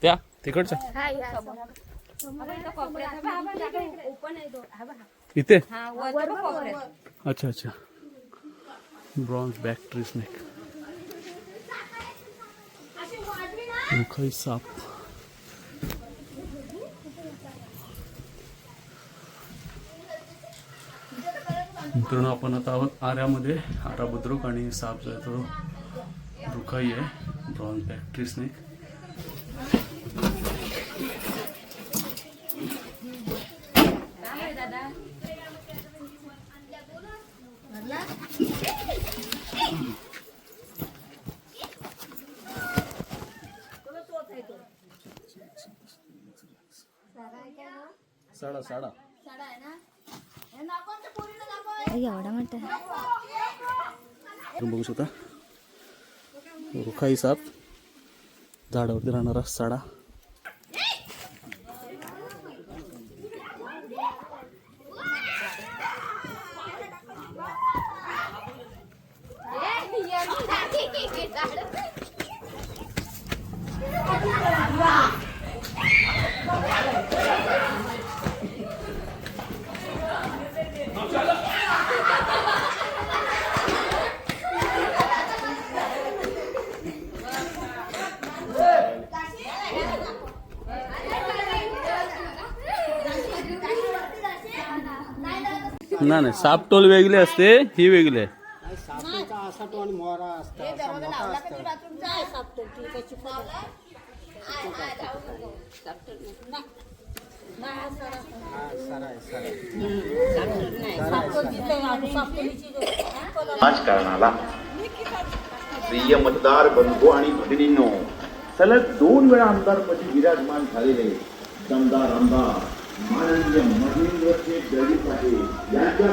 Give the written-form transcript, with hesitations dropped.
त्या तिकडच्या इथे अच्छा अच्छा ब्रॉन्झ बॅक ट्री स्नेक रुखाई साप मित्रांनो आपण आता आहोत आऱ्यामध्ये आरा बुद्रुक आणि साप जो आहे तो रुखाई आहे ब्रॉन्झ बॅक ट्री स्नेक साडा साडा एवढा म्हणत तुम्ही बघू शकता रुखाई साप झाडावरती राहणारा साडा नाही साप टोल वेगळे असते ही वेगळी आहे राजकारणाला प्रिय मतदार बंधू आणि भगिनींनो सलग 2 वेळा आमदारपदी विराजमान झालेले दमदार आमदार माननीय महेंद्र शेठ जगदीश पाटील यांच्या